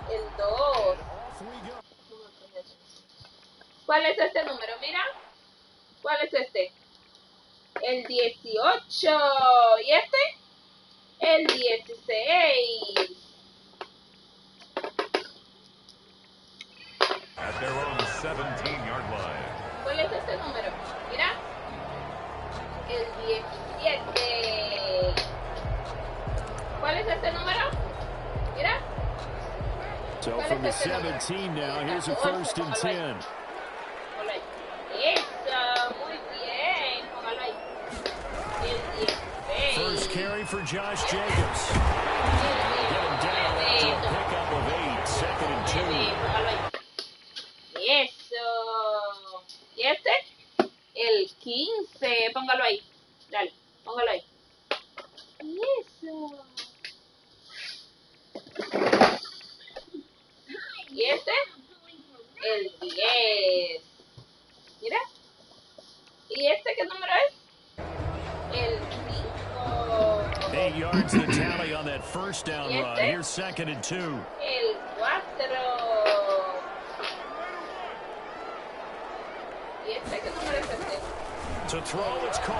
El 2. ¿Cuál es este número? Mira. ¿Cuál es este? El 18. ¿Y este? El 16. At their own 17-yard line. ¿Cuál es este número? Mira. El 17. ¿Cuál es este número? Mira. So from the 17 now, here's a 1st and 10. Eso, muy bien. Póngalo ahí. El 16. First carry for Josh Jacobs. Get him down after a pickup of 8, 2nd and 2. Eso. ¿Y este? El 15. Póngalo ahí. Dale, póngalo ahí. Eso. ¿Y este? El 10. Mira. ¿Y este qué número es? El 5. 8 yards the tally on that first down run. Here's 2nd and 2. El 4. ¿Y este qué número es este? To throw, it's Carr.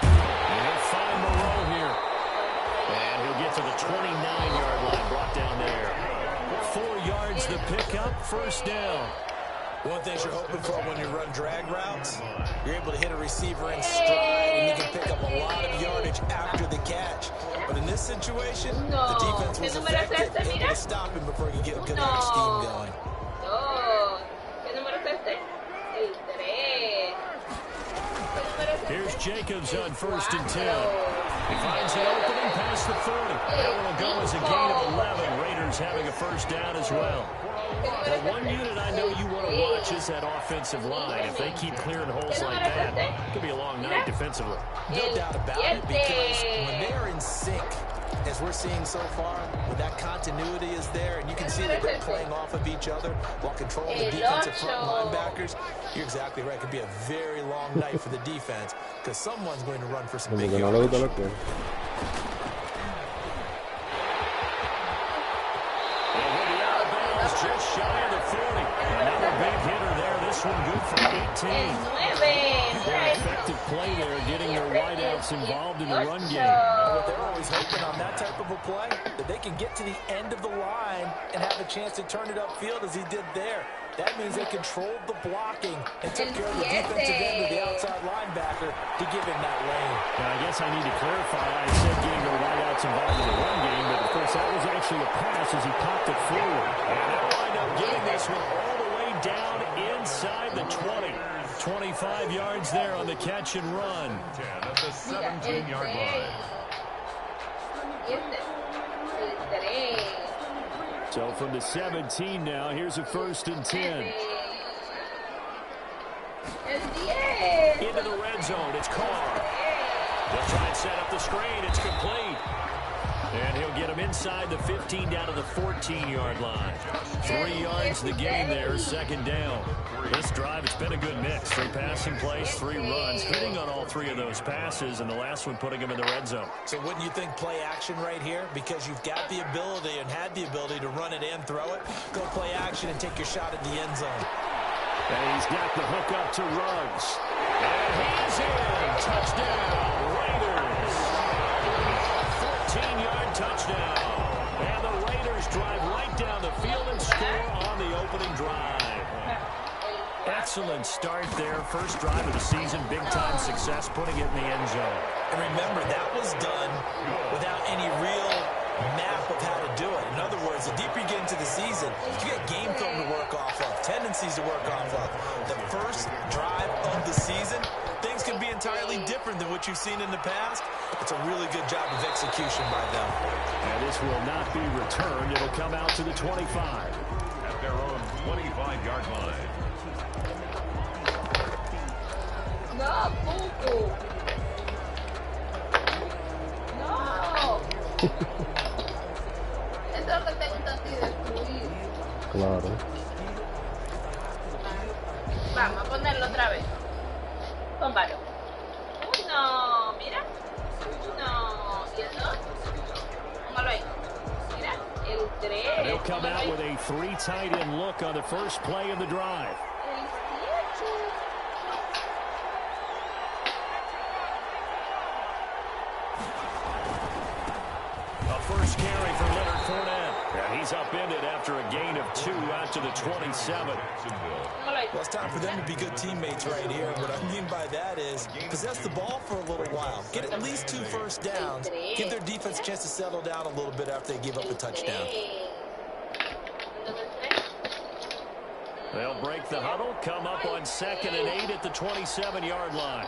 And he'll find Moreau here. And he'll get to the 29-yard line, brought down there. 4 yards the pickup, 1st down. One thing you're hoping for when you run drag routes, you're able to hit a receiver in stride, and you can pick up a lot of yardage after the catch. But in this situation, the defense was effective, able to stop him before he could get a scheme going. ¿Qué número es este? El 3. Here's Jacobs on 1st and 10. He finds the opening past the 40. That one will go as a gain of 11. Raiders having a 1st down as well. The one unit I know you want to watch is that offensive line. If they keep clearing holes like that, it could be a long night defensively. No doubt about it, because when they're in sync, as we're seeing so far, when that continuity is there, and you can see that they're playing off of each other while controlling the defensive front linebackers, you're exactly right. It could be a very long night for the defense, because someone's going to run for some big yardage. Just shy of the 40. Another big hitter there. This one good for 18. Very effective play there, getting their wideouts involved in the run game. But they're always hoping on that type of a play that they can get to the end of the line and have a chance to turn it upfield as he did there. That means they controlled the blocking and took care of the defensive end of the outside linebacker to give him that lane. Now, I guess I need to clarify. I said getting their wideouts involved in the run game, but of course that was actually a pass as he popped it forward. And they'll wind up getting this one all the way down inside the 20. 25 yards there on the catch and run. 10 at the 17-yard line. So from the 17 now, here's a 1st and 10. Into the red zone, it's Carr. They'll try and set up the screen, it's complete. And he'll get him inside the 15 down to the 14-yard line. 3 yards the gain there, 2nd down. This drive, it's been a good mix. 3 passing plays, 3 runs, hitting on all 3 of those passes, and the last one putting him in the red zone. So wouldn't you think play action right here? Because you've got the ability and had the ability to run it and throw it. Go play action and take your shot at the end zone. And he's got the hook up to Ruggs. And he's in. Touchdown, Raiders. 14-yard touchdown. And the Raiders drive right down the field and score on the opening drive. Excellent start there. First drive of the season. Big-time success, putting it in the end zone. And remember, that was done without any real map of how to do it. In other words, the deeper you get into the season, you get game film to work off of, tendencies to work off of. The first drive of the season, things can be entirely different than what you've seen in the past. It's a really good job of execution by them. And this will not be returned. It'll come out to the 25. At their own 25-yard line. No, Cucu. No. Eso es lo que te gusta a ti destruir. Claro. Vamos a ponerlo otra vez. Póngalo. 1, mira. 1. ¿Y el 2? Póngalo ahí. Mira. El And they'll come out with a 3 tight end look on the first play of the drive. A first carry for Leonard Fournette. And he's upended after a gain of 2 out to the 27. Well, it's time for them to be good teammates right here. What I mean by that is possess the ball for a little while. Get at least 2 first downs. Give their defense a chance to settle down a little bit after they give up a touchdown. They'll break the huddle, come up on 2nd and 8 at the 27-yard line.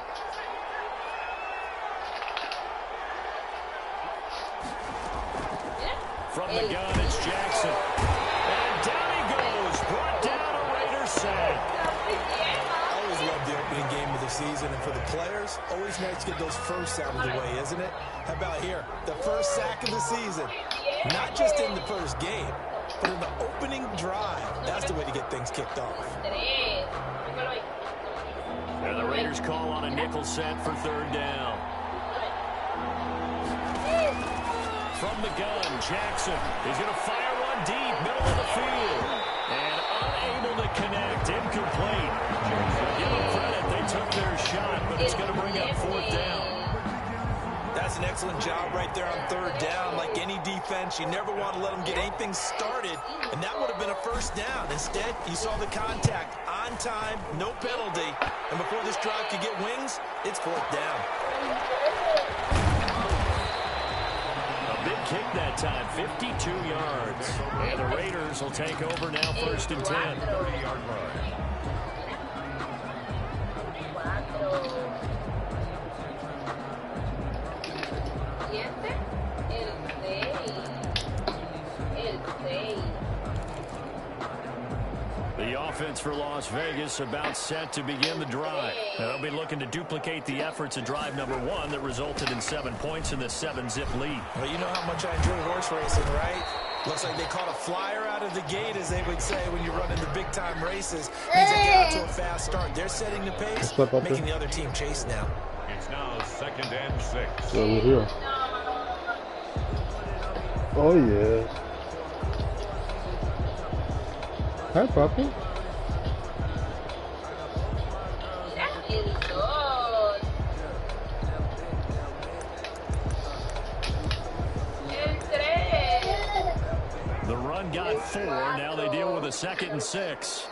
From the gun, it's Jackson. And down he goes. Brought down a Raiders sack. I always love the opening game of the season. And for the players, always nice to get those firsts out of the way, isn't it? How about here? The first sack of the season. Not just in the first game, but in the opening drive. That's the way to get things kicked off. And the Raiders call on a nickel set for 3rd down. From the gun, Jackson is going to fire one deep, middle of the field. And unable to connect, incomplete. Give them credit, they took their shot, but it's going to bring up 4th down. That's an excellent job right there on 3rd down. Like any defense, you never want to let them get anything started, and that would have been a first down. Instead, you saw the contact on time, no penalty, and before this drive could get wings, it's 4th down. Big kick that time, 52 yards. And the Raiders will take over now, 1st and 10. 30-yard line. The offense for Las Vegas about set to begin the drive. They'll be looking to duplicate the efforts of drive number 1 that resulted in 7 points in the 7-zip lead. Well, you know how much I enjoy horse racing, right? Looks like they caught a flyer out of the gate, as they would say when you're running the big-time races. Means they get out to a fast start. They're setting the pace, making the other team chase now. It's now 2nd and 6. So we're here. Oh, yeah. Hi, Papi. The run got 4. Now they deal with a 2nd and 6.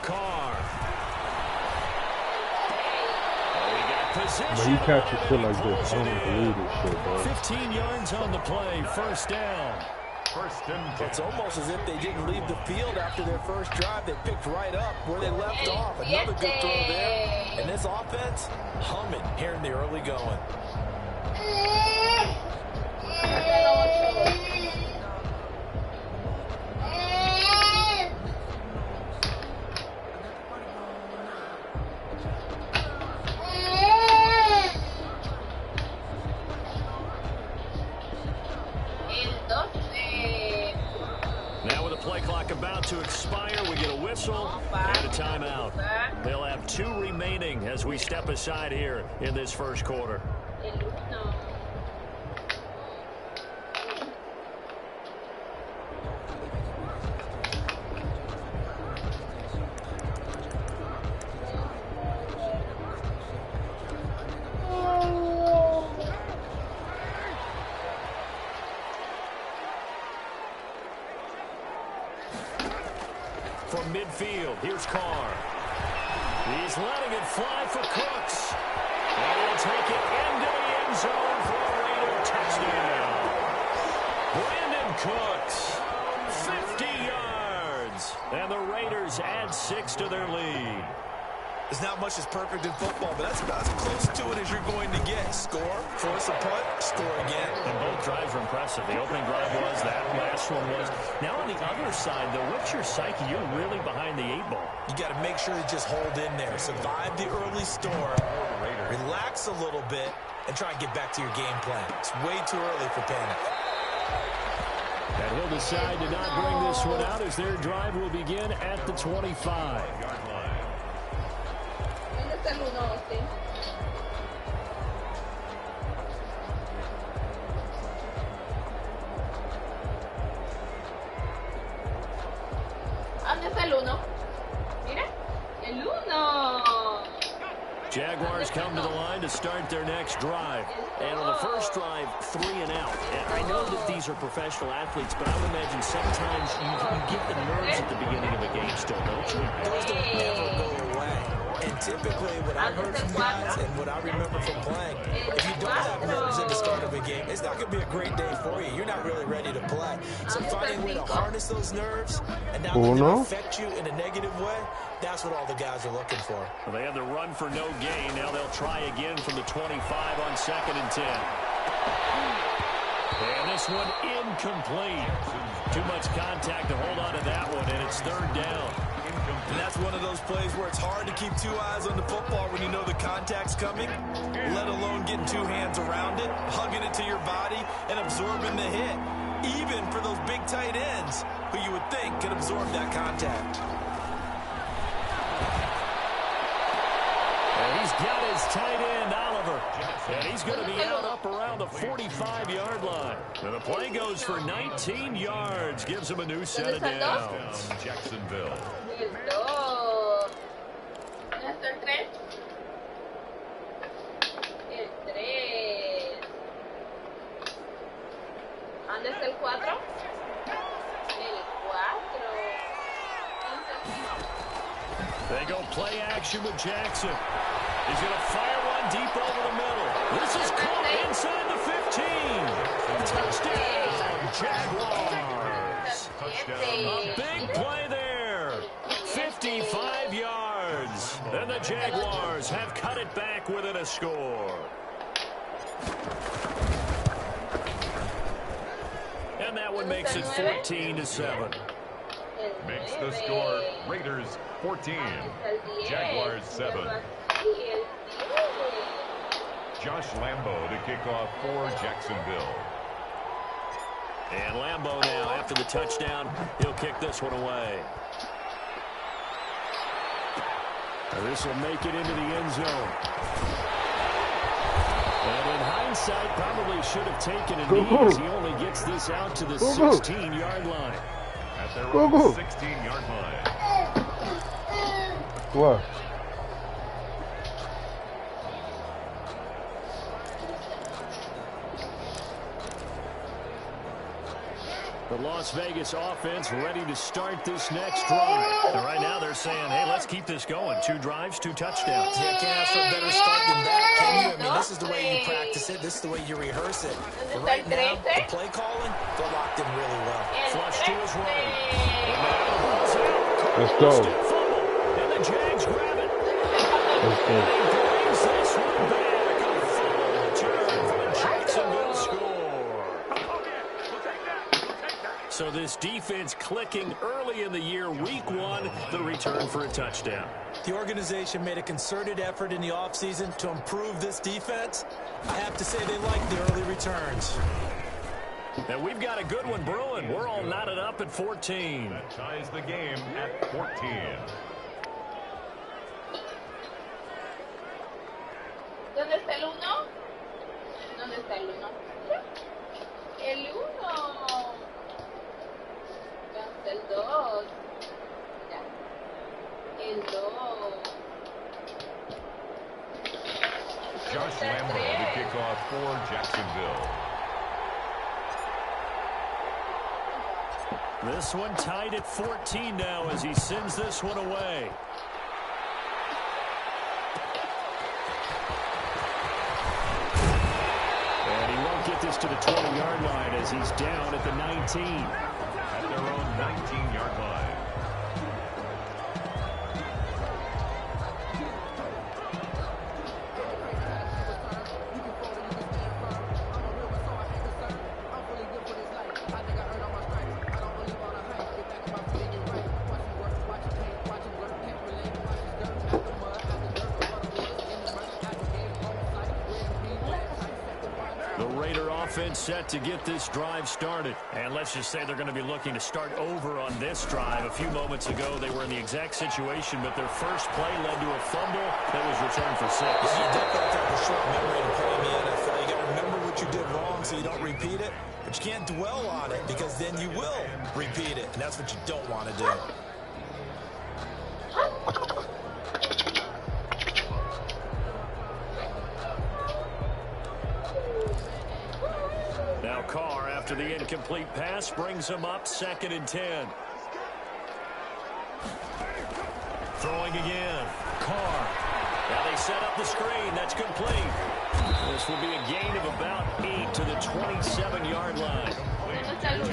Carr. But you catch your shit like this. I don't believe this shit, bro. 15 yards on the play. 1st down. 1st and 10. It's almost as if they didn't leave the field after their first drive. They picked right up where they left off. Another good throw there. And this offense, humming here in the early going. Now with the play clock about to expire, we get a whistle and a timeout. They'll have 2 remaining as we step aside here in this first quarter. From midfield, here's Carr. He's letting it fly for Cooks. And he'll take it into the end zone for a Raider touchdown. Brandon Cooks, 50 yards. And the Raiders add 6 to their lead. There's not much that's perfect in football, but that's about as close to it as you're going to get. Score, force a punt, score again. And both drives were impressive. The opening drive was, that last one was. Now on the other side, though, what's your psyche? You're really behind the 8-ball. You got to make sure to just hold in there. Survive the early storm. Relax a little bit and try and get back to your game plan. It's way too early for panic. And he'll decide to not bring this one out as their drive will begin at the 25-yard line. ¿Dónde está el 1? Mira, el 1. Jaguars come to the line to start their next drive. And on the first drive, 3 and out. And I know that these are professional athletes, but I would imagine sometimes you get the nerves at the beginning of a game still, don't you? Those don't ever go away. And typically, what I've heard from guys and what I remember from playing, if you don't have nerves at the start of a game, it's not going to be a great day for you. You're not really ready to play. So finding a way to harness those nerves and not let them affect you in a negative way, that's what all the guys are looking for. Well, they had the run for no gain. Now they'll try again from the 25 on 2nd and 10. And this one incomplete. Too much contact to hold on to that one, and it's 3rd down. And that's one of those plays where it's hard to keep 2 eyes on the football when you know the contact's coming, let alone getting 2 hands around it, hugging it to your body, and absorbing the hit. Even for those big tight ends who you would think could absorb that contact. And he's got his tight end, Oliver. And he's going to be out up around the 45-yard line. And the play goes for 19 yards. Gives him a new set of downs. Jacksonville. El 2. ¿Dónde está el 3? El 3. ¿Dónde está el 4? El 4. They go play action with Jackson. He's going to fire one deep over the middle. This is caught inside the 15. Touchdown, Jaguars. A big play there. 55 yards. And the Jaguars have cut it back within a score. And that one makes it 14-7. Makes the score Raiders 14, Jaguars 7. Josh Lambo to kick off for Jacksonville. And Lambo now, after the touchdown, he'll kick this one away. And this will make it into the end zone. And in hindsight, probably should have taken a knee as he only gets this out to the 16-yard line. At their own 16-yard line. What? The Las Vegas offense ready to start this next drive. And right now they're saying, hey, let's keep this going. 2 drives, 2 touchdowns. Yeah, can't ask for a better start than that, can you? I mean, this is the way you practice it. This is the way you rehearse it. But right now, the play calling, they're locked in really well. Flush to his right. Let's go. And the Jags grab it. Let's go. And he brings this one back. A fumble return for the Jacksonville score. So this defense clicking early in the year, week 1, the return for a touchdown. The organization made a concerted effort in the offseason to improve this defense. I have to say they like the early returns. And we've got a good one brewing. We're all knotted up at 14. That ties the game at 14. ¿Dónde está el 1? ¿Dónde está el 1? El 1. El 2. Mira. El 2. Josh Lambo to kick off for Jacksonville. This one tied at 14 now as he sends this one away. And he won't get this to the 20-yard line as he's down at the 19. At their own 19-yard line. Offense set to get this drive started. And let's just say they're going to be looking to start over on this drive. A few moments ago, they were in the exact situation, but their first play led to a fumble that was returned for 6. Yeah, you definitely have a short memory to play in the NFL. You got to remember what you did wrong so you don't repeat it, but you can't dwell on it because then you will repeat it, and that's what you don't want to do. Now Carr, after the incomplete pass, brings him up 2nd and 10. Throwing again. Carr. Now they set up the screen. That's complete. This will be a gain of about 8 to the 27-yard line.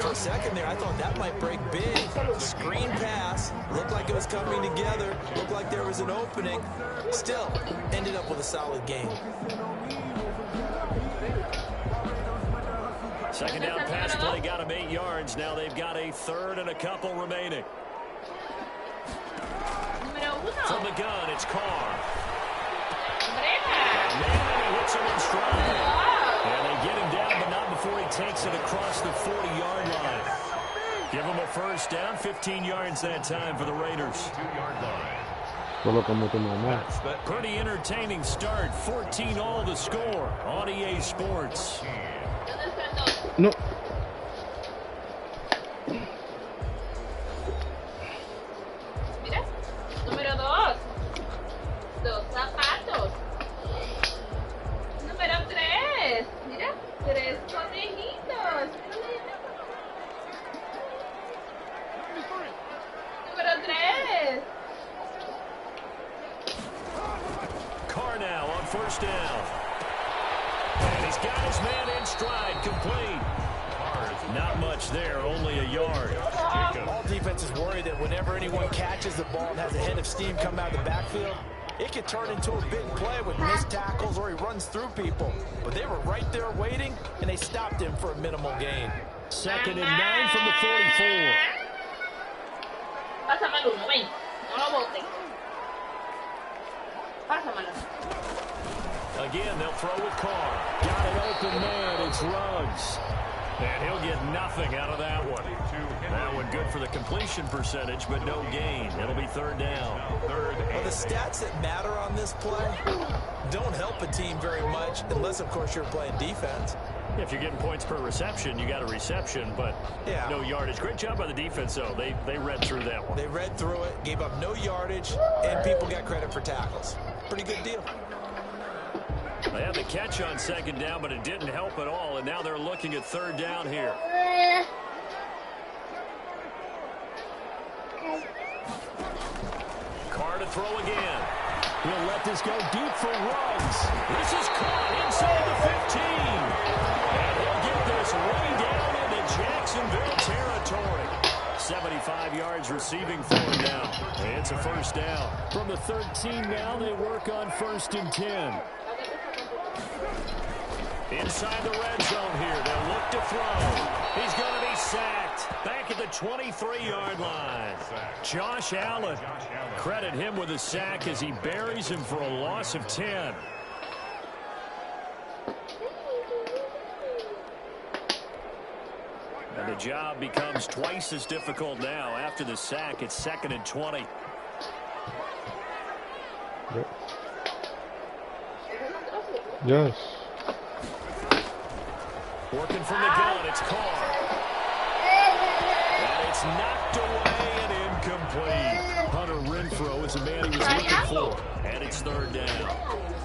For a second there, I thought that might break big. Screen pass. Looked like it was coming together. Looked like there was an opening. Still, ended up with a solid game. Second down pass play got him 8 yards. Now they've got a 3rd and a couple remaining. From the gun, it's Carr. And he hits him in stride. And they get him down, but not before he takes it across the 40-yard line. Give him a first down, 15 yards that time for the Raiders. 2-yard line. Pretty entertaining start. 14-all the score on EA Sports. No. Mira, número 2. 2 zapatos. Número 3. Mira, 3 conejitos. Número 3. Carr now on first down. And he's got his man in stride, complete. Not much there, only a yard. All defenses worry that whenever anyone catches the ball and has a head of steam come out of the backfield, it could turn into a big play with missed tackles or he runs through people. But they were right there waiting, and they stopped him for a minimal gain. 2nd and 9 from the 44. Pásamelo uno, ven. No lo boten. Pásamelo. Again, they'll throw with Carr. Got an open man. It's Ruggs. And he'll get nothing out of that one. That one good for the completion percentage, but no gain. It'll be 3rd down. Well, the stats that matter on this play don't help a team very much, unless, of course, you're playing defense. If you're getting points per reception, you got a reception, but no yardage. Great job by the defense, though. They read through that one. They read through it, gave up no yardage, and people got credit for tackles. Pretty good deal. They had the catch on 2nd down, but it didn't help at all, and now they're looking at 3rd down here. Carr to throw again. He'll let this go deep for Ruggs. This is caught inside the 15. And he'll get this way down into Jacksonville territory. 75 yards receiving for him now. It's a first down. From the 13 now, they work on 1st and 10. Inside the red zone here. They'll look to throw. He's going to be sacked. Back at the 23-yard line. Josh Allen. Credit him with a sack as he buries him for a loss of 10. And the job becomes twice as difficult now. After the sack, it's 2nd and 20. Yep. Yes. Working from the gun, it's Carr. And it's knocked away and incomplete. Hunter Renfrow is the man he was looking for. And it's 3rd down.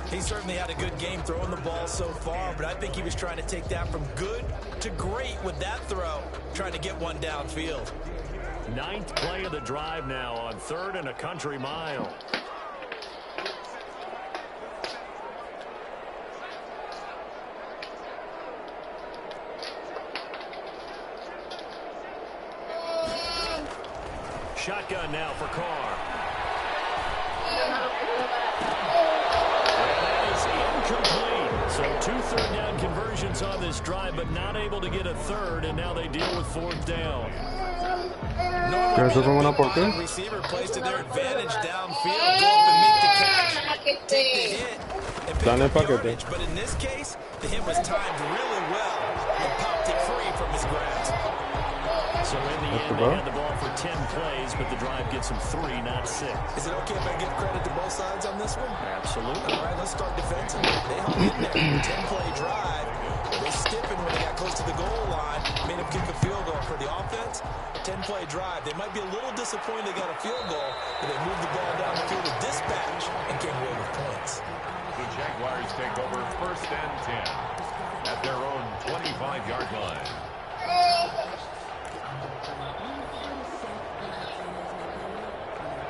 He certainly had a good game throwing the ball so far, but I think he was trying to take that from good to great with that throw, trying to get one downfield. 9th play of the drive now on 3rd and a country mile. Shotgun now for Carr. And that is incomplete. So 2 third down conversions on this drive, but not able to get a 3rd, and now they deal with 4th down. ¿Eso son una porquería? Receiver plays to their advantage downfield, go up and make the catch, take the hit, and pick up yardage. But in this case, the hit was timed really well and popped it free from his grasp. So in the end, they had the ball for 10 plays, but the drive gets them 3, not 6. Is it okay if I give credit to both sides on this one? Absolutely. All right, let's start defensively. They hung in there. 10-play drive. They stiffened when they got close to the goal line, made them kick a field goal. For the offense, 10-play drive. They might be a little disappointed they got a field goal, but they moved the ball down the field with dispatch and came away with points. The Jaguars take over 1st and 10 at their own 25-yard line.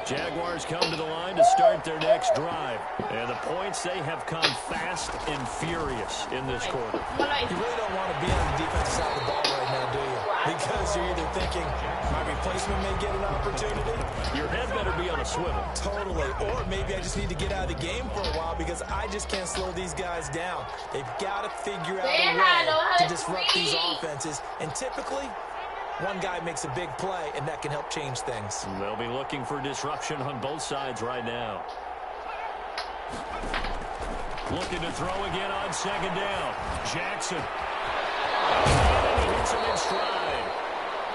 Jaguars come to the line to start their next drive. And the points, they have come fast and furious in this quarter. You really don't want to be on the defensive side of the ball right now, do you? Because you're either thinking, my replacement may get an opportunity. Your head better be on a swivel. Totally. Or maybe I just need to get out of the game for a while because I just can't slow these guys down. They've got to figure out a way to disrupt these offenses. And typically, one guy makes a big play, and that can help change things. They'll be looking for disruption on both sides right now. Looking to throw again on second down. Jackson. And he hits him in stride.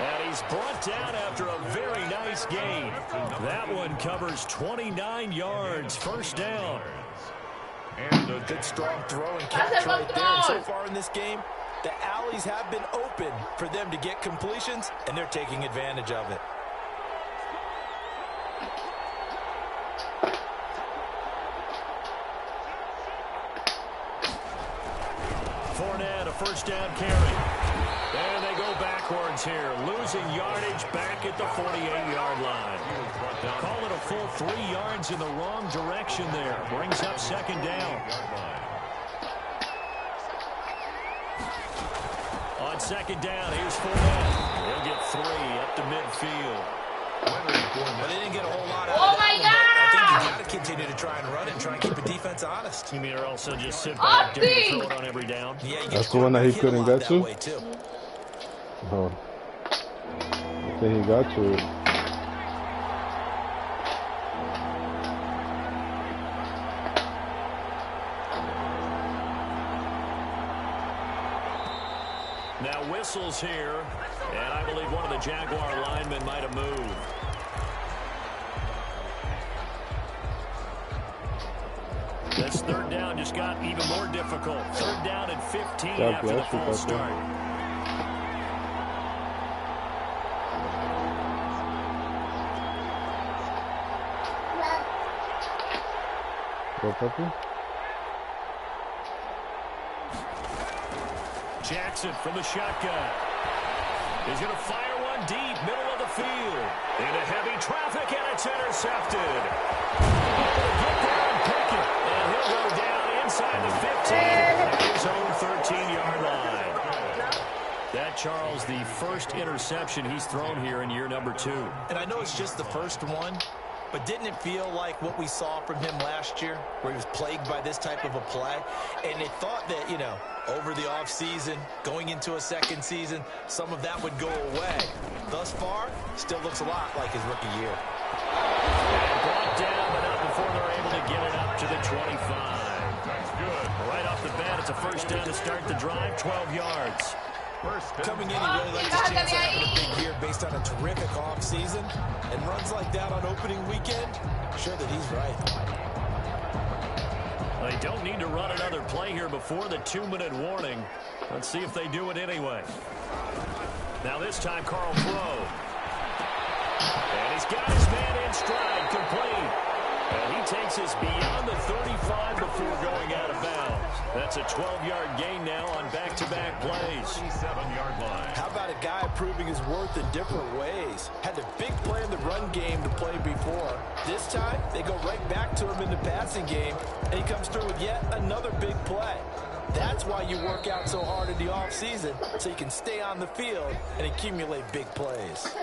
And he's brought down after a very nice gain. That one covers 29 yards. First down. And a good strong throw and catch right there. And so far in this game, the alleys have been open for them to get completions, and they're taking advantage of it. Fournette, a first down carry. And they go backwards here, losing yardage back at the 48-yard line. Call it a full 3 yards in the wrong direction there. Brings up second down. On second down, here's Fournette. He'll get 3 up to midfield. But they didn't get a whole lot out Oh of my that one, but I think God! you got to continue to try and run and try and keep the defense honest. You mean or also just sit back and throw it on every down? Yeah, you That's the one that he hit a couldn't lot get that to? way, too. Oh. I think he got to it. Now whistles here, and I believe one of the Jaguar linemen might have moved. This third down just got even more difficult. Third down and 15 after the false start. Go, puppy. Jackson from the shotgun. He's going to fire one deep, middle of the field. Into heavy traffic, and it's intercepted. Get there and pick it. And he'll go down inside the 15 at his own 13-yard line. That, Charles, the first interception he's thrown here in year number 2. And I know it's just the first one, but didn't it feel like what we saw from him last year, where he was plagued by this type of a play? And they thought that, you know, over the offseason, going into a second season, some of that would go away. Thus far, still looks a lot like his rookie year. And brought down, but not before they're able to get it up to the 25. That's good. Right off the bat, it's a first down to start the drive, 12 yards. Coming in, he really liked his chance of having a big year based on a terrific offseason. And runs like that on opening weekend, sure that he's right. They don't need to run another play here before the 2-minute warning. Let's see if they do it anyway. Now this time, Carl Crow. And he's got his man in stride, complete. And he takes us beyond the 35 before going out of bounds. That's a 12-yard gain now on back-to-back plays. 7-yard line. How about a guy proving his worth in different ways? Had a big play in the run game to play before. This time, they go right back to him in the passing game, and he comes through with yet another big play. That's why you work out so hard in the offseason, so you can stay on the field and accumulate big plays.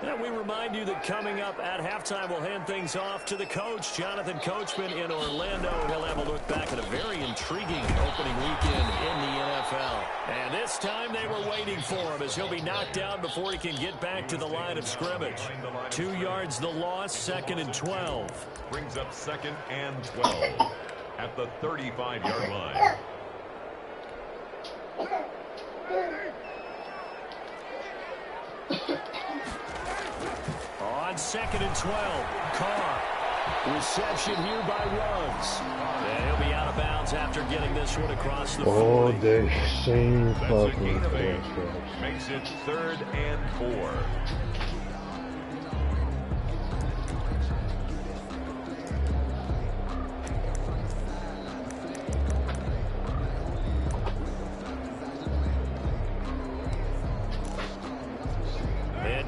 And we remind you that coming up at halftime, we'll hand things off to the coach, Jonathan Coachman in Orlando. He'll have a look back at a very intriguing opening weekend in the NFL. And this time they were waiting for him as he'll be knocked down before he can get back to the line of scrimmage. 2 yards the loss, 2nd and 12. Brings up 2nd and 12 at the 35-yard line. On 2nd and 12, Carr. Reception here by Ruggs. And he'll be out of bounds after getting this one across the 40. Oh, they same That's a fucking gain of 8. thing. Makes it 3rd and 4.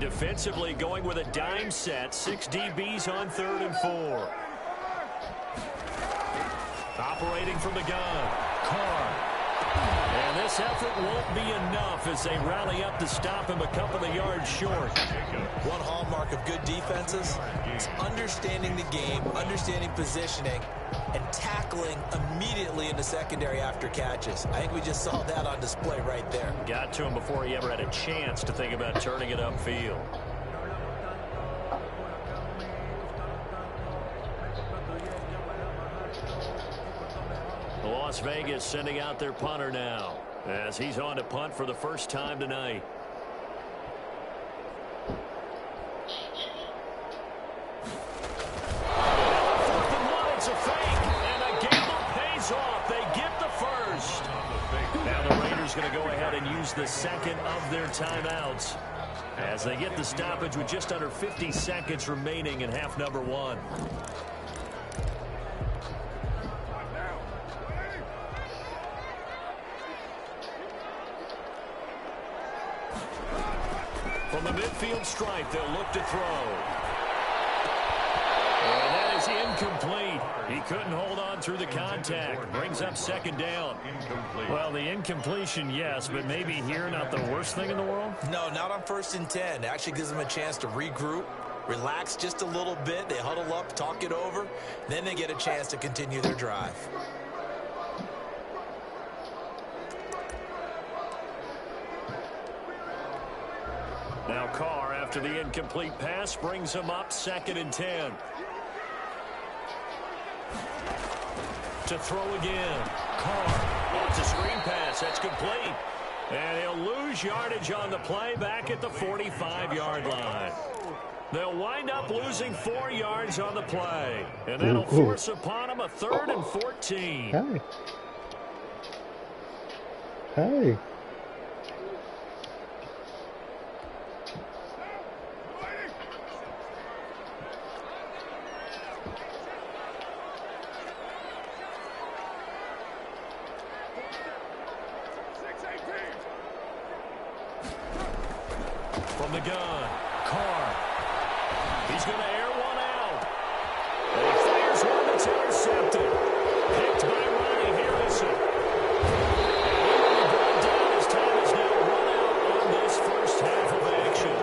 defensively going with a dime set. 6 DBs on 3rd and 4. Operating from the gun. Carr. And this effort won't be enough as they rally up to stop him a couple of yards short. One hallmark of good defenses is understanding the game, understanding positioning, and tackling immediately in the secondary after catches. I think we just saw that on display right there. Got to him before he ever had a chance to think about turning it upfield. Las Vegas sending out their punter now as he's on to punt for the first time tonight. Fourth and 1, it's a fake, and a gamble pays off. They get the first. Now the Raiders going to go ahead and use the second of their timeouts as they get the stoppage with just under 50 seconds remaining in half number 1. From the midfield stripe, they'll look to throw. And that is incomplete. He couldn't hold on through the contact. Brings up 2nd down. Well, the incompletion, yes, but maybe here not the worst thing in the world? No, not on 1st and 10. It actually gives them a chance to regroup, relax just a little bit. They huddle up, talk it over. Then they get a chance to continue their drive. Now Carr, after the incomplete pass, brings him up 2nd and 10. To throw again. Carr. Oh, it's a screen pass. That's complete. And he'll lose yardage on the play back at the 45-yard line. They'll wind up losing 4 yards on the play. And that'll force upon him a 3rd and 14. Hey. From the gun, Carr. He's going to air one out. And he fires one that's intercepted. Picked by Ronnie Harrison. And he will be brought down as time is now run out on this first half of action.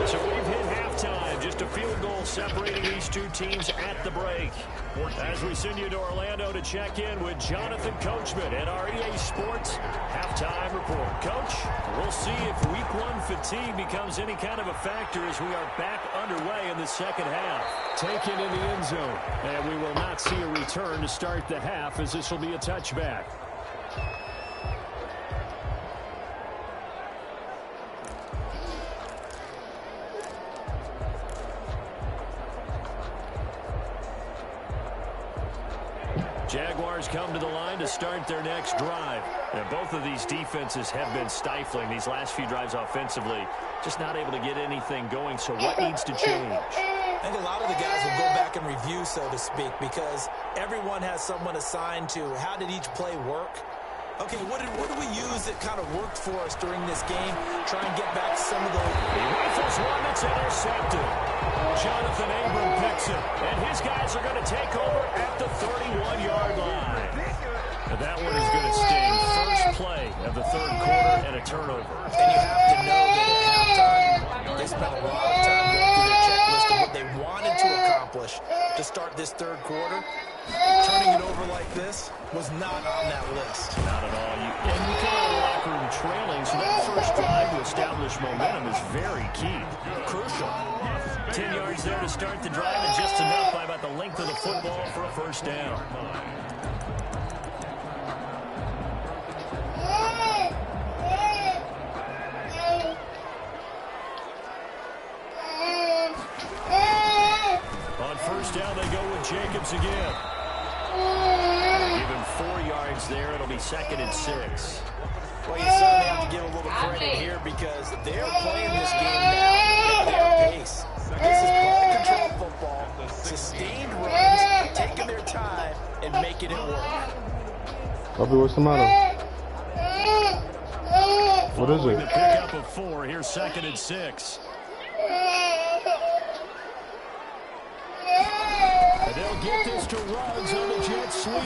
So we've hit halftime. Just a field goal separating these two teams at the break. As we send you to Orlando to check in with Jonathan Coachman at our EA Sports Halftime Report. Coach, we'll see if Week 1 fatigue becomes any kind of a factor as we are back underway in the second half. Taken in the end zone, and we will not see a return to start the half as this will be a touchback. Jaguars come to the line to start their next drive. And both of these defenses have been stifling these last few drives offensively. Just not able to get anything going, so what needs to change? I think a lot of the guys will go back and review, so to speak, because everyone has someone assigned to how did each play work. Okay, what did we use that kind of worked for us during this game? Try and get back to some of those. He rifles one that's intercepted. Jonathan Abram picks it, and his guys are going to take over at the 31-yard line. And that one is going to sting. First play of the 3rd quarter and a turnover. And you have to know that at halftime, they spent a lot of time going through their checklist of what they wanted to accomplish to start this 3rd quarter. Turning it over like this was not on that list. Not at all. And you come out of the locker room trailing, so that first drive to establish momentum is very key. Crucial. 10 yards there to start the drive, and just enough by about the length of the football for a first down. On first down, they go with Jacobs again. Give him 4 yards there. It'll be 2nd and 6. Well, you certainly have to give a little credit here because they're playing this game now at their pace. This is ball control football, sustained runs, taking their time, and making it work. Bobby, what's the matter? What is it? The pickup of 4. Here's 2nd and 6. get this to Ruggs on the jet sweep.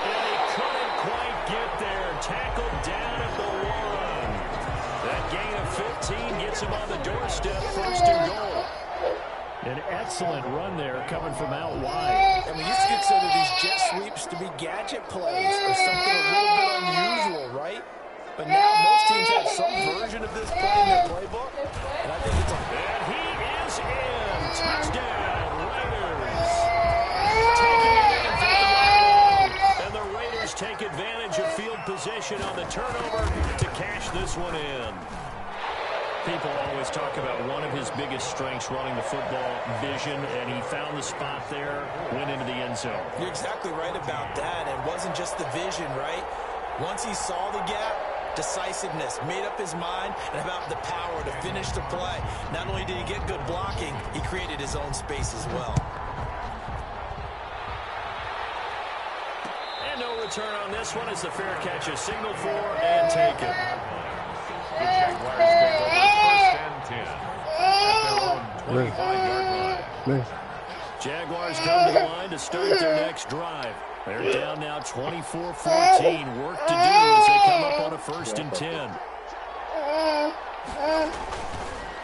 And he couldn't quite get there. Tackled down at the 1. That gain of 15 gets him on the doorstep, 1st and goal. An excellent run there coming from out wide. And we used to consider these jet sweeps to be gadget plays or something a little bit unusual, right? But now most teams have some version of this play in their playbook. And I think it's a... And he is in. Touchdown, Raiders. Taking advantage of the line. And the Raiders take advantage of field position on the turnover to cash this one in. People always talk about one of his biggest strengths running the football, vision, and he found the spot there, went into the end zone. You're exactly right about that. It wasn't just the vision, right? Once he saw the gap, decisiveness, made up his mind, and about the power to finish the play. Not only did he get good blocking, he created his own space as well. And no return on this one as the fair catch is signaled for and taken. The Jaguars take over 1st and 10 at their own 25-yard line. Jaguars come to the line to start their next drive. They're down now 24-14. Work to do as they come up on a 1st and 10.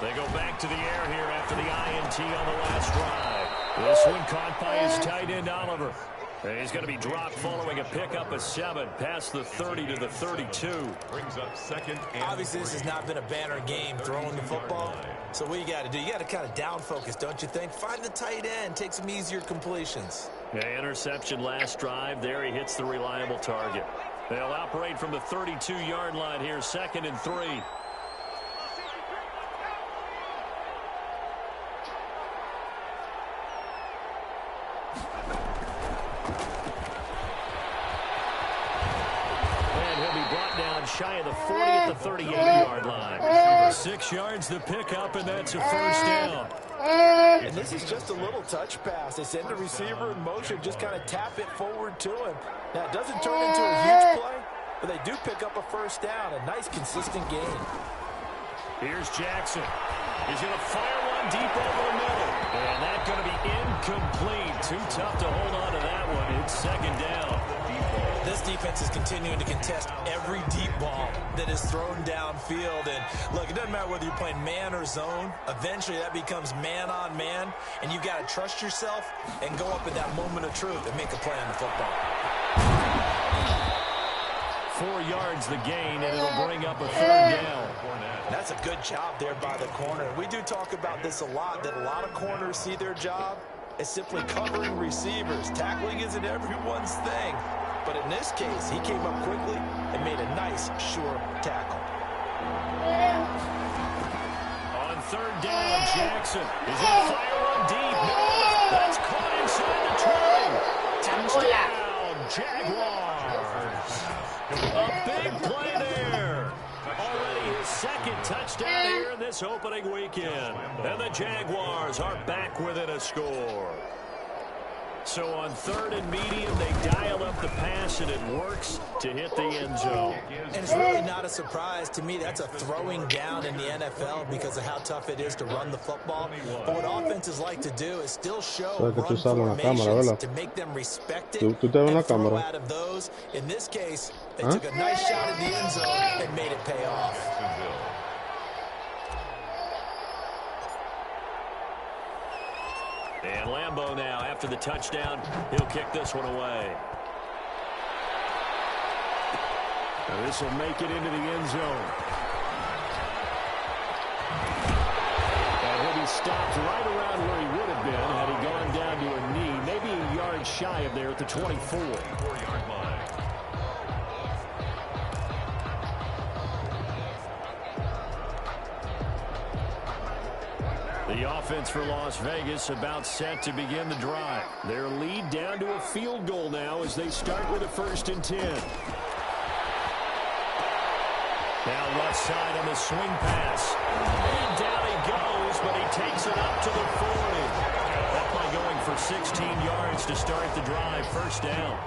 They go back to the air here after the INT on the last drive. This one caught by his tight end, Oliver. He's going to be dropped following a pickup of 7 past the 30 to the 32. Brings up 2nd and Obviously, this has not been a banner game throwing the football. So what you got to do, you got to kind of down focus, don't you think? Find the tight end, take some easier completions. Yeah, interception last drive. There he hits the reliable target. They'll operate from the 32-yard line here, 2nd and 3. Shy of the 40 at the 38-yard line. 6 yards to pick up, and that's a 1st down. And this is just a little touch pass. They send the receiver in motion, just kind of tap it forward to him. Now, it doesn't turn into a huge play, but they do pick up a 1st down. A nice, consistent gain. Here's Jackson. He's going to fire one deep over the middle. And that's going to be incomplete. Too tough to hold on to that one. It's 2nd down. This defense is continuing to contest every deep ball that is thrown downfield. And look, it doesn't matter whether you're playing man or zone. Eventually, that becomes man on man. And you got to trust yourself and go up at that moment of truth and make a play on the football. 4 yards the gain, and it'll bring up a 3rd down. That's a good job there by the corner. We do talk about this a lot, that a lot of corners see their job as simply covering receivers. Tackling isn't everyone's thing. But in this case, he came up quickly and made a nice, sure tackle. On 3rd down, Jackson is going to fire one deep. No, that's caught inside the 20. Touchdown, Jaguars. A big play there. Already his 2nd touchdown here in this opening weekend. And the Jaguars are back within a score. So on 3rd and medium, they dial up the pass, and it works to hit the end zone. And it's really not a surprise to me. That's a throwing down in the NFL because of how tough it is to run the football. But what offenses like to do is still show run formations to make them respect it and throw out of those. In this case, they took a nice shot at the end zone and made it pay off. And Lambeau now, after the touchdown, he'll kick this one away. Now this will make it into the end zone. And he'll be stopped right around where he would have been had he gone down to a knee, maybe a yard shy of there at the 24-yard line. The offense for Las Vegas about set to begin the drive. Their lead down to a field goal now as they start with a 1st and 10. Now left side on the swing pass. And down he goes, but he takes it up to the 40. That by going for 16 yards to start the drive. 1st down.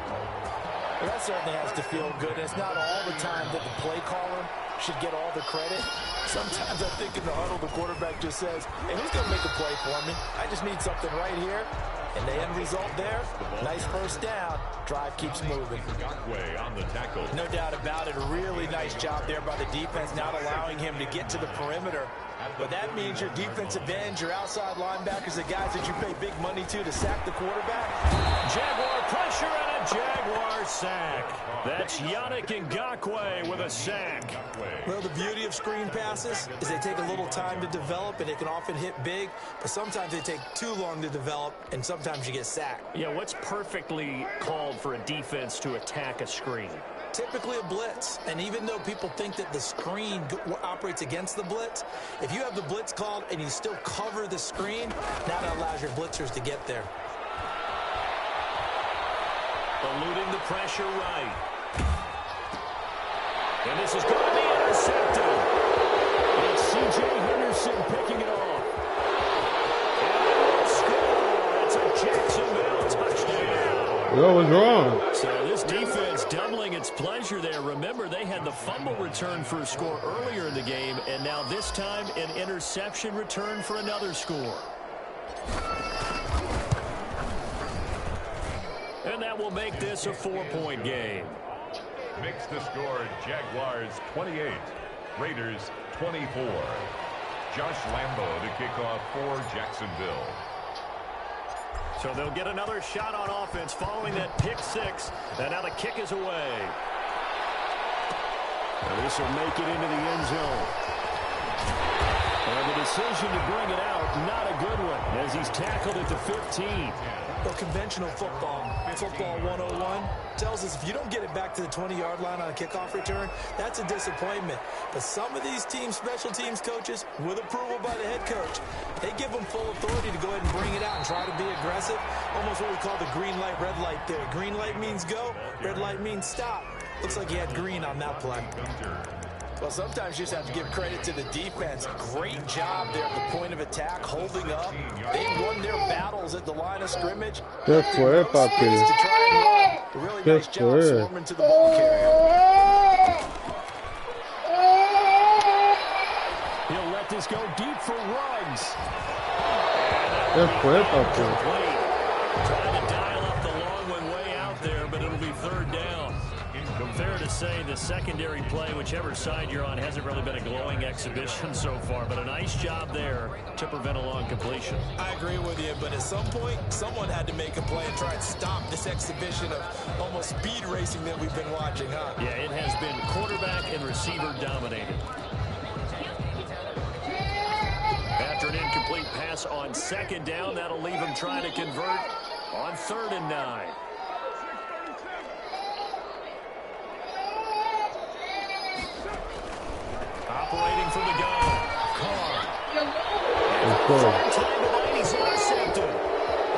Well, that certainly has to feel good. It's not all the time that the play caller should get all the credit. Sometimes I think in the huddle, the quarterback just says, hey, who's going to make a play for me? I just need something right here. And the end result there, nice first down. Drive keeps moving. On the tackle. No doubt about it. A really nice job there by the defense, not allowing him to get to the perimeter. But that means your defensive ends, your outside linebackers, the guys that you pay big money to sack the quarterback. Jaguar pressure and a Jaguar sack. That's Yannick Ngakoue with a sack. Well, the beauty of screen passes is they take a little time to develop, and they can often hit big, but sometimes they take too long to develop, and sometimes you get sacked. Yeah, what's perfectly called for a defense to attack a screen? Typically a blitz, and even though people think that the screen operates against the blitz, if you have the blitz called and you still cover the screen, now that allows your blitzers to get there. Eluding the pressure right. And this is going to be intercepted. It's C.J. Henderson picking it off. And score. It's a Jacksonville touchdown. Yo, what's wrong? So this defense doubling its pleasure there. Remember, they had the fumble return for a score earlier in the game, and now this time an interception return for another score. And that will make this a 4-point game. Makes the score Jaguars 28, Raiders 24. Josh Lambo to kick off for Jacksonville. So they'll get another shot on offense following that pick six. And now the kick is away. And this will make it into the end zone. And the decision to bring it out, not a good one, as he's tackled at the 15. Well, conventional football 101, tells us if you don't get it back to the 20-yard line on a kickoff return, that's a disappointment. But some of these teams, special teams coaches, with approval by the head coach, they give them full authority to go ahead and bring it out and try to be aggressive. Almost what we call the green light, red light theory. Green light means go, red light means stop. Looks like he had green on that play. Well, sometimes you just have to give credit to the defense. Great job there at the point of attack, holding up. They won their battles at the line of scrimmage. ¿Qué fue, papi? To try and run. A really ¿Qué nice job fue? swarming to the ball carrier. He'll let this go deep for Ruggs. ¿Qué fue, papi? Trying to dial up the long one way out there, but it'll be third down. Fair to say the secondary play, whichever side you're on, hasn't really been a glowing exhibition so far, but a nice job there to prevent a long completion. I agree with you, but at some point, someone had to make a play and try and stop this exhibition of almost speed racing that we've been watching, huh? Yeah, it has been quarterback and receiver dominated. After an incomplete pass on second down, that'll leave him trying to convert on 3rd and 9. Operating from the gun. Carr. He's intercepted.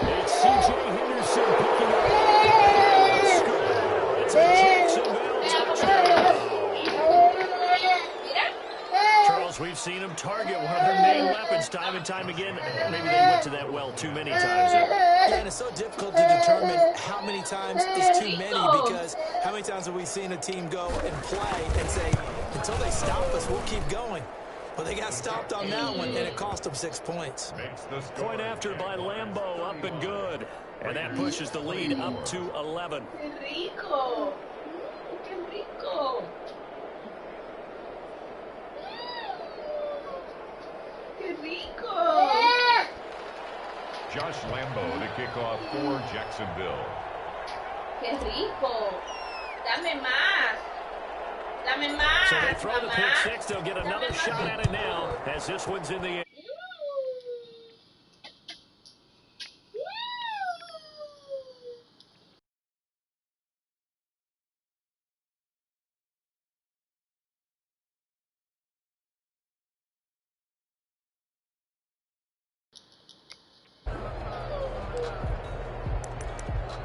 It's C.J. Henderson picking up. It's a Jacksonville touchdown. Charles, we've seen him target one of their main weapons time and time again. Maybe they went to that well too many times. Yeah, and it's so difficult to determine how many times is too many, because how many times have we seen a team go and play and say, until they stop us, we'll keep going. Well, they got stopped on that one, and it cost them 6 points. Point after by Lambo, up and good. And that pushes the lead up to 11. ¡Qué rico! ¡Qué rico! ¡Qué rico! Josh Lambo to kick off for Jacksonville. ¡Qué rico! ¡Dame más! ¡Dame más! So they throw the mamá! pick six. They'll get another shot at it now as this one's in the air.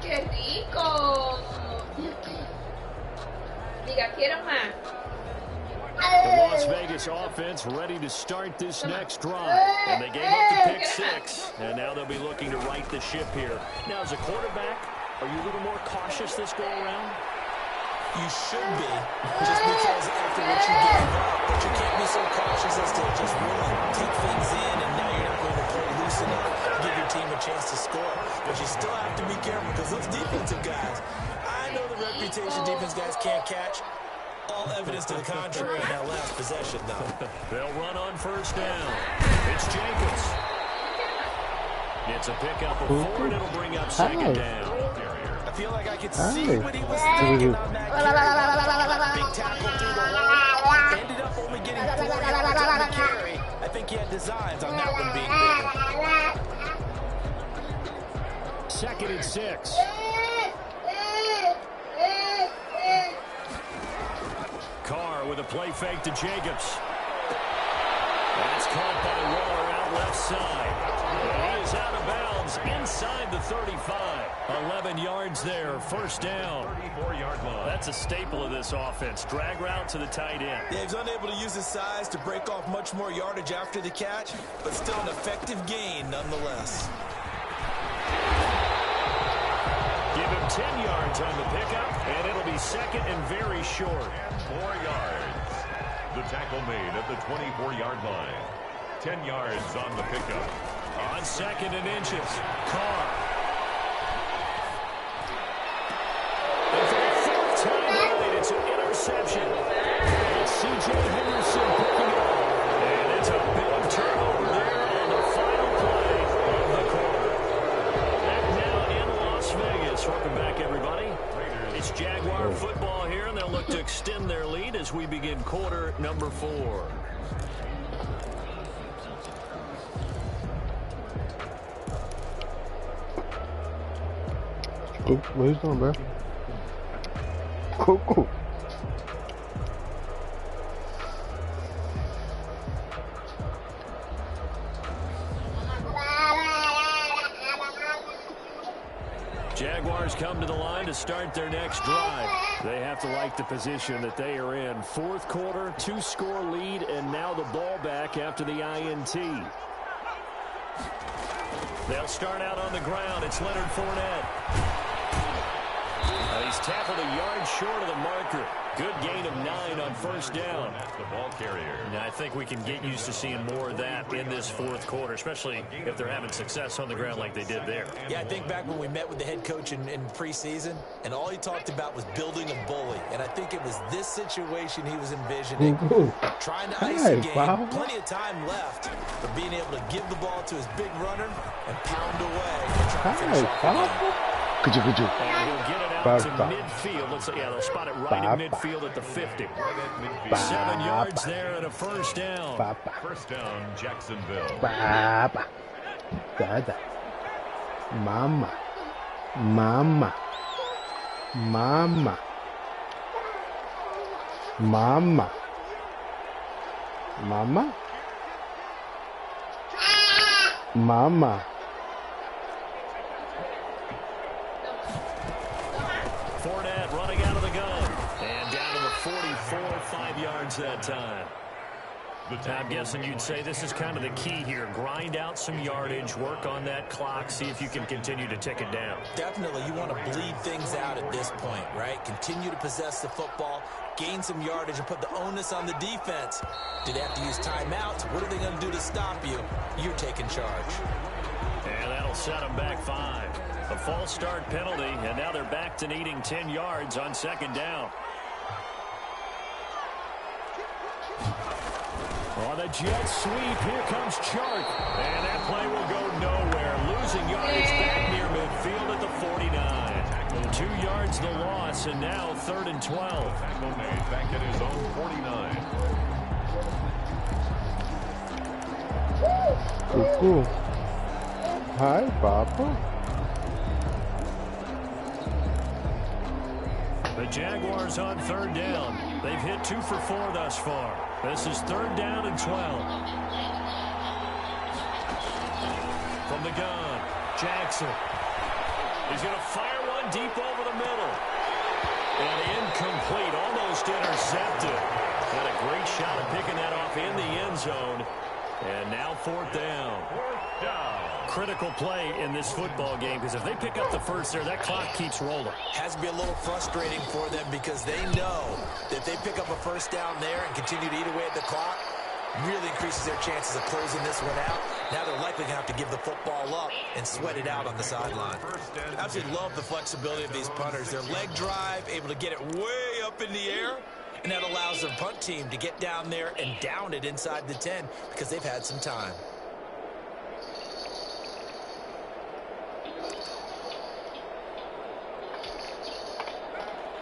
¡Qué rico! Diga, quiero más. The Las Vegas offense ready to start this next drive. And they gave up the pick six, and now they'll be looking to right the ship here. Now, as a quarterback, are you a little more cautious this go-around? You should be, just because after what you gave up. But you can't be so cautious as to just really take things in, and now you're not going to play loose enough to give your team a chance to score. But you still have to be careful because those defensive guys, I know the reputation defense guys can't catch. All evidence to the contrary in that last possession, though. They'll run on first down. It's Jacobs. It's a pickup of 4, and it'll bring up second down. I feel like I could see what he was thinking on that carry. Big tackle through the hole. Ended up only getting 4 yards on the carry. I think he had designs on that one being bigger. 2nd and 6. Carr with a play fake to Jacobs. That's caught by Waller out left side. He is out of bounds inside the 35. 11 yards there, first down. 34-yard line. That's a staple of this offense. Drag route to the tight end. Yeah, he's unable to use his size to break off much more yardage after the catch, but still an effective gain nonetheless. Give him 10 yards on the pickup, and it'll be second and very short. 4 yards. The tackle made at the 24-yard line. 10 yards on the pickup. On 2nd and inches, Carr. And for the 4th time tonight, it's an interception. It's C.J. Henderson picking it up. And it's a big turnover there on the final play of the quarter. Back now in Las Vegas. Welcome back, everybody. It's Jaguar football here, and they'll look to extend their lead as we begin quarter number 4. What are you doing, bro? Cool. Jaguars come to the line to start their next drive. They have to like the position that they are in. 4th quarter, 2-score lead, and now the ball back after the INT. They'll start out on the ground. It's Leonard Fournette. He's tackled a yard short of the marker. Good gain of 9 on first down. That's the ball carrier. And I think we can get used to seeing more of that in this 4th quarter, especially if they're having success on the ground like they did there. Yeah, I think back when we met with the head coach in preseason, and all he talked about was building a bully. And I think it was this situation he was envisioning. Trying to ice the game, plenty of time left, but being able to give the ball to his big runner and pound away and try to finish off the game. And he'll get it out to midfield. They'll spot it right in midfield at the 50. 7 yards there and a first down. First down, Jacksonville. Mama. Fournette running out of the gun. And down to the 44, 5 yards that time. I'm guessing you'd say this is kind of the key here. Grind out some yardage, work on that clock, see if you can continue to tick it down. Definitely, you want to bleed things out at this point, right? Continue to possess the football, gain some yardage, and put the onus on the defense. Do they have to use timeouts? What are they going to do to stop you? You're taking charge. And that'll set them back 5. A false start penalty, and now they're back to needing 10 yards on second down. On the jet sweep, here comes Chark. And that play will go nowhere. Losing yardage back near midfield at the 49. 2 yards the loss, and now 3rd and 12. Tackle made back at his own 49. Cool. Hi, Papa. The Jaguars on 3rd down. They've hit 2 for 4 thus far. This is 3rd down and 12. From the gun, Jackson. He's going to fire one deep over the middle. And incomplete, almost intercepted. Had a great shot at picking that off in the end zone. And now 4th down. Touchdown. Critical play in this football game, because if they pick up the first there, that clock keeps rolling. Has to be a little frustrating for them because they know that they pick up a first down there and continue to eat away at the clock, really increases their chances of closing this one out. Now they're likely going to have to give the football up and sweat it out on the sideline. Absolutely love the flexibility of these punters. Their leg drive, able to get it way up in the air, and that allows the punt team to get down there and down it inside the 10 because they've had some time.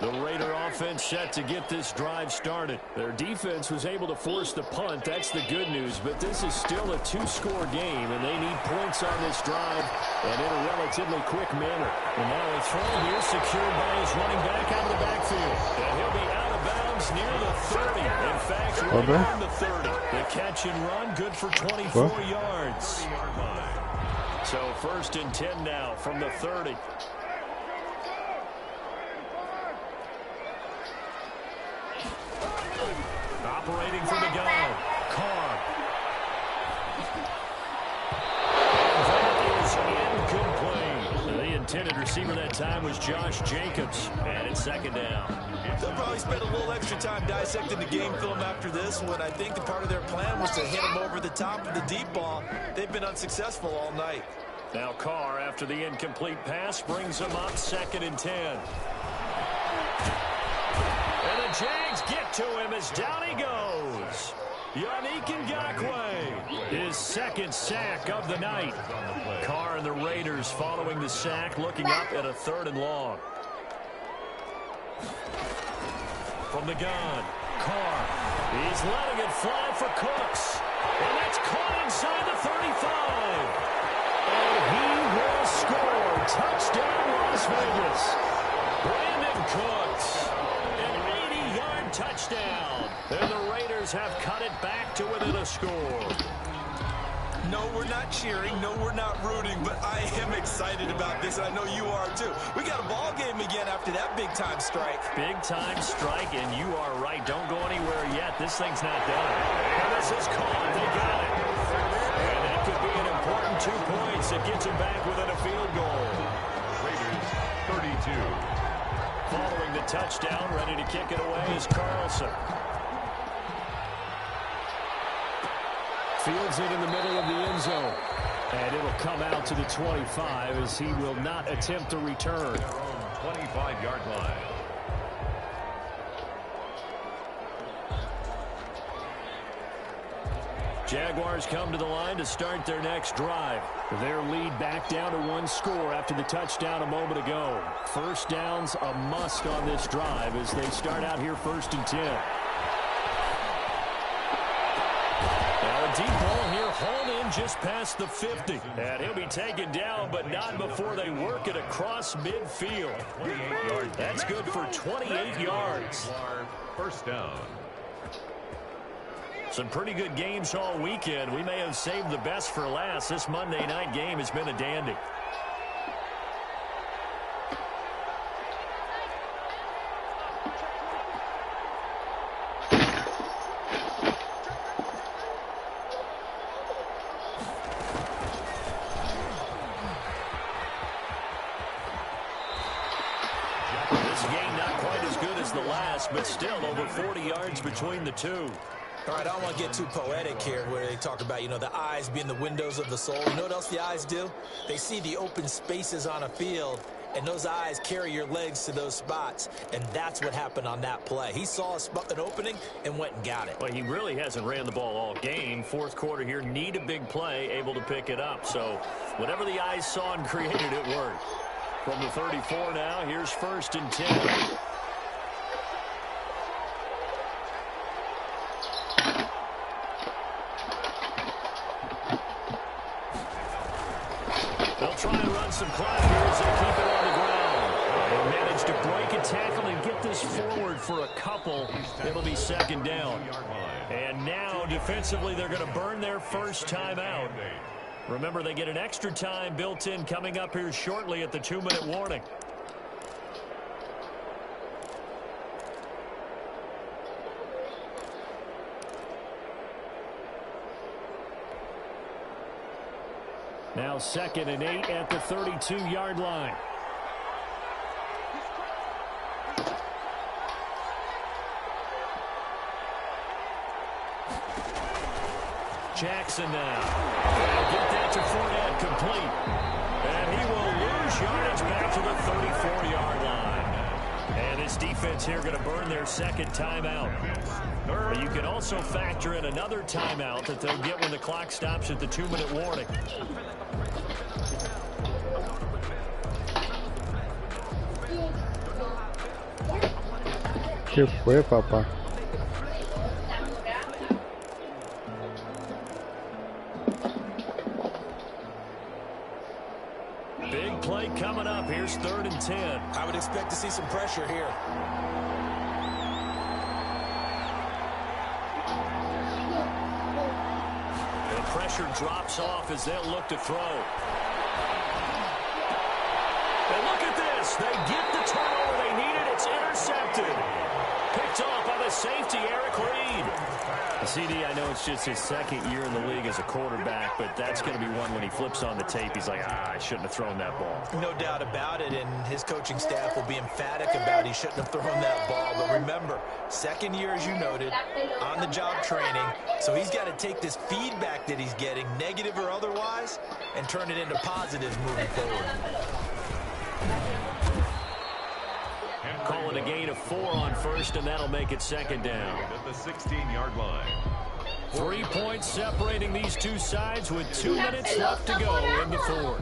The Raider offense set to get this drive started. Their defense was able to force the punt. That's the good news. But this is still a two-score game, and they need points on this drive and in a relatively quick manner. And now a throw here secured by his running back out of the backfield. And he'll be out of bounds near the 30. In fact, right on the 30. The catch and run, good for 24 yards. So 1st and 10 now from the 30. Operating from the gun, Carr. That is incomplete. The intended receiver that time was Josh Jacobs, and it's 2nd down. They'll probably spend a little extra time dissecting the game film after this one. I think the part of their plan was to hit him over the top of the deep ball. They've been unsuccessful all night. Now Carr, after the incomplete pass, brings him up 2nd and 10. And the Jags get to him as down he goes. Yannick Ngakoue, his 2nd sack of the night. Carr and the Raiders following the sack, looking up at a 3rd and long. From the gun, Carr. He's letting it fly for Cooks. And that's caught inside the 35. And he will score. Touchdown, Las Vegas. Brandon Cooks. Touchdown. And the Raiders have cut it back to within a score. No, we're not cheering. No, we're not rooting. But I am excited about this, and I know you are too. We got a ball game again after that big-time strike. Big-time strike, and you are right. Don't go anywhere yet. This thing's not done. And this is caught. They got it. And that could be an important 2 points. It gets them back within a field goal. Raiders 32. Following the touchdown, ready to kick it away is Carlson. Fields it in the middle of the end zone. And it'll come out to the 25 as he will not attempt to return. Their own 25-yard line. Jaguars come to the line to start their next drive. Their lead back down to 1 score after the touchdown a moment ago. First down's a must on this drive as they start out here 1st and 10. Now a deep ball here, hauled in just past the 50. And he'll be taken down, but not before they work it across midfield. That's good for 28 yards. 1st down. Some pretty good games all weekend. We may have saved the best for last. This Monday night game has been a dandy. This game not quite as good as the last, but still over 40 yards between the two. All right, I don't want to get too poetic here where they talk about, the eyes being the windows of the soul. You know what else the eyes do? They see the open spaces on a field, and those eyes carry your legs to those spots, and that's what happened on that play. He saw an opening and went and got it. Well, he really hasn't ran the ball all game. 4th quarter here, need a big play, able to pick it up. So whatever the eyes saw and created, it worked. From the 34 now, here's 1st and 10. Try and run some clock here as they keep it on the ground. They managed to break a tackle and get this forward for a couple. It'll be 2nd down. And now, defensively, they're going to burn their first time out. Remember, they get an extra time built in coming up here shortly at the 2-minute warning. Now 2nd and 8 at the 32-yard line. Jackson now. Get that to Fournette, complete. And he will lose yardage back to the 34-yard line. And this defense here going to burn their 2nd timeout. But you can also factor in another timeout that they'll get when the clock stops at the 2-minute warning. ¿Qué fue, papá? Big play coming up. Here's 3rd and 10. I would expect to see some pressure here. The pressure drops off as they'll look to throw. And look at this. They get the turnover they needed. It's intercepted. Picked off by the safety, Eric Reed. CD, I know it's just his 2nd year in the league as a quarterback, but that's going to be one when he flips on the tape, he's like, I shouldn't have thrown that ball. No doubt about it, and his coaching staff will be emphatic about he shouldn't have thrown that ball. But remember, 2nd year, as you noted, on-the-job training, so he's got to take this feedback that he's getting, negative or otherwise, and turn it into positives moving forward. Call it a gain of 4 on 1st, and that'll make it 2nd down. At the 16-yard line. 3 points separating these two sides with 2 minutes left to go in the 4th.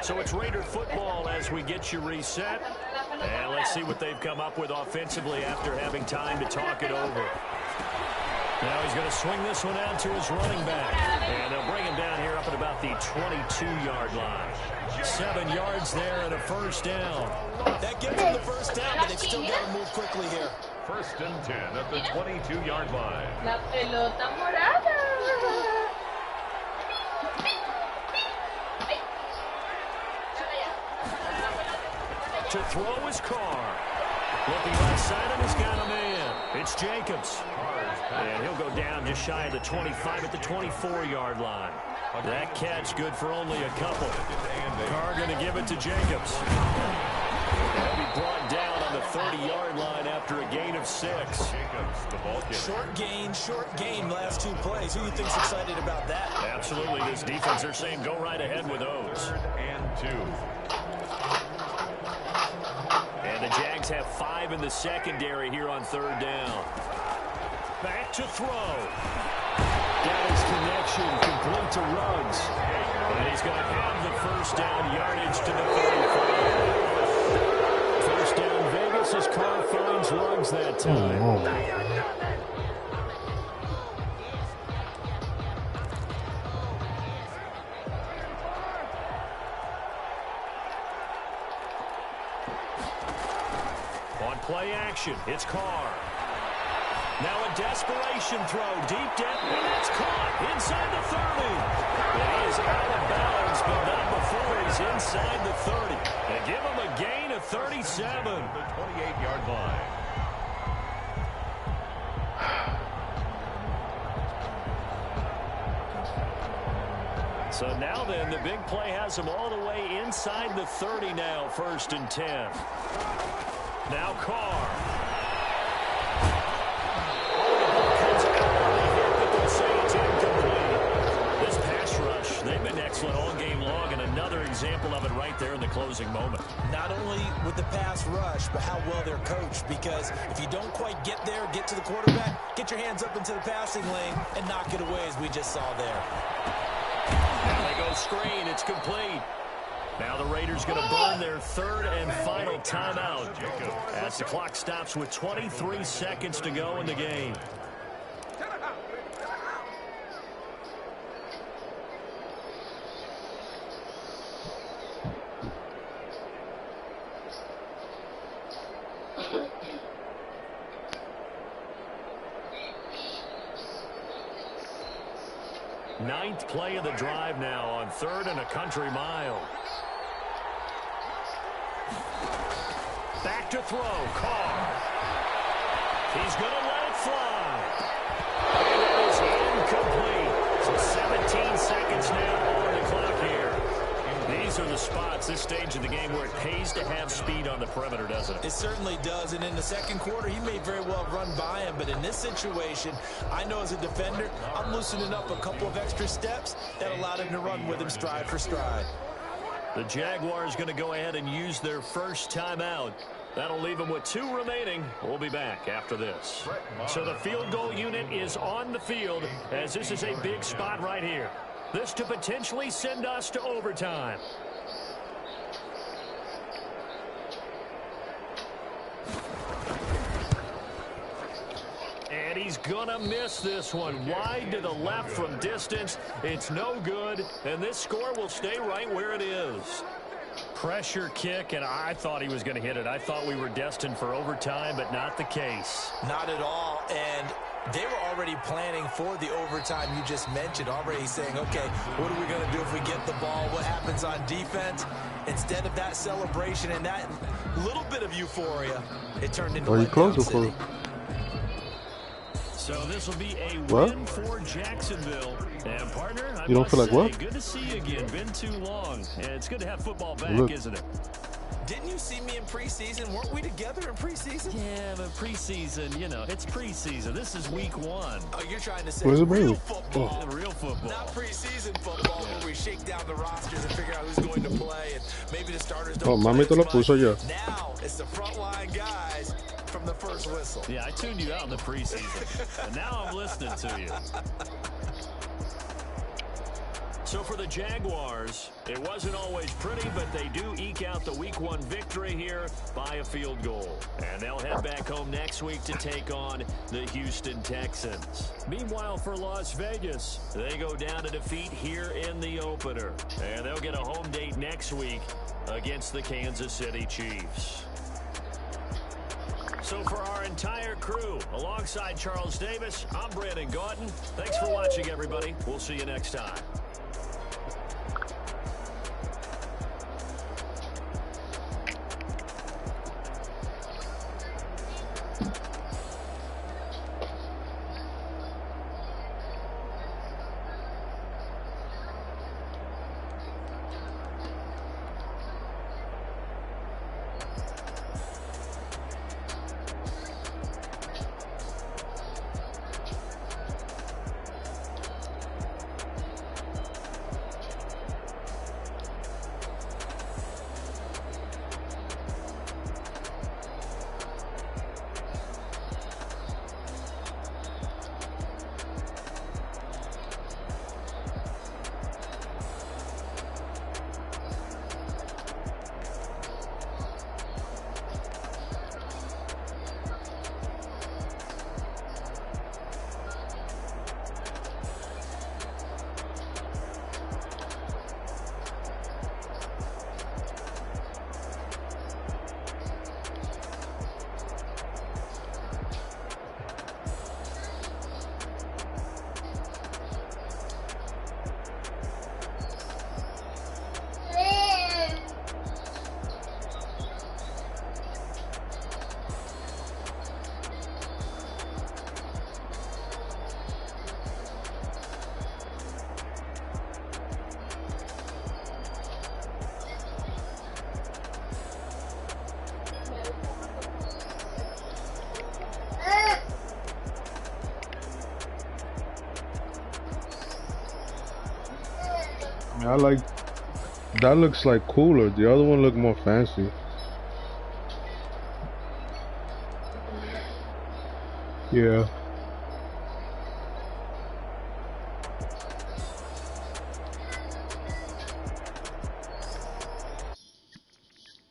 So it's Raider football as we get you reset. And let's see what they've come up with offensively after having time to talk it over. Now he's going to swing this one out to his running back. And they'll bring him down here up at about the 22-yard line. 7 yards there and a 1st down. That gives them the 1st down, but they've still got to move quickly here. 1st and 10 at the 22-yard line. La pelota morada. To throw is Carr. Looking right side, and he's got a man. It's Jacobs. And he'll go down just shy of the 25 at the 24-yard line. That catch good for only a couple. Carr going to give it to Jacobs. He'll be brought down on the 30-yard line after a gain of 6. Short gain, last 2 plays. Who do you think's excited about that? Absolutely. This defense, they're saying go right ahead with those. 3rd and 2. And the Jags have 5 in the secondary here on 3rd down. Back to throw. That is connection complete to Ruggs. And he's going to have the 1st down yardage to the 35. 1st down Vegas as Carr finds Ruggs that time. Play action. It's Carr. Now a desperation throw deep down, and it's caught inside the 30. And he is out of bounds, but not before he's inside the 30. They give him a gain of 37. The 28-yard line. So now then, the big play has him all the way inside the 30 now, 1st and 10. Now Carr. Comes out here, but they'll say it's incomplete. This pass rush, they've been excellent all game long, and another example of it right there in the closing moment. Not only with the pass rush, but how well they're coached, because if you don't quite get there, get to the quarterback, get your hands up into the passing lane and knock it away as we just saw there. Now they go screen. It's complete. Now the Raiders going to burn their 3rd and final timeout as the clock stops with 23 seconds to go in the game. Ninth play of the drive now on 3rd and a country mile. back to throw. Carr. He's going to let it fly. And it is incomplete. So 17 seconds now on the clock here. These are the spots, this stage of the game, where it pays to have speed on the perimeter, doesn't it? It certainly does. And in the second quarter, he may very well run by him. But in this situation, I know as a defender, I'm loosening up a couple of extra steps that allowed him to run with him stride for stride. The Jaguars going to go ahead and use their first timeout. That'll leave them with 2 remaining. We'll be back after this. So the field goal unit is on the field, as this is a big spot right here. This to potentially send us to overtime. And he's gonna miss this one. Wide to the left from distance. It's no good, and this score will stay right where it is. Pressure kick, and I thought he was going to hit it. I thought we were destined for overtime, but not the case. Not at all, and they were already planning for the overtime you just mentioned, already saying, okay, what are we going to do if we get the ball? What happens on defense? Instead of that celebration and that little bit of euphoria, it turned into a letdown city. So this will be a win for Jacksonville. And partner, I you don't feel like what? Good to see you again. Been too long. And it's good to have football back, isn't it? Didn't you see me in preseason? Weren't we together in preseason? Yeah, but preseason, you know, it's preseason. This is week 1. Oh, you're trying to say real football. Oh. Real football. Not preseason football where we shake down the rosters and figure out who's going to play and maybe the starters don't play mami te lo puso ya. Now it's the frontline guys from the first whistle. Yeah, I tuned you out in the preseason. And now I'm listening to you. So for the Jaguars, it wasn't always pretty, but they do eke out the week 1 victory here by a field goal. And they'll head back home next week to take on the Houston Texans. Meanwhile, for Las Vegas, they go down to defeat here in the opener. And they'll get a home date next week against the Kansas City Chiefs. So for our entire crew, alongside Charles Davis, I'm Brandon Gauton. Thanks for watching, everybody. We'll see you next time. I like that. Looks like cooler. The other one looked more fancy. Yeah.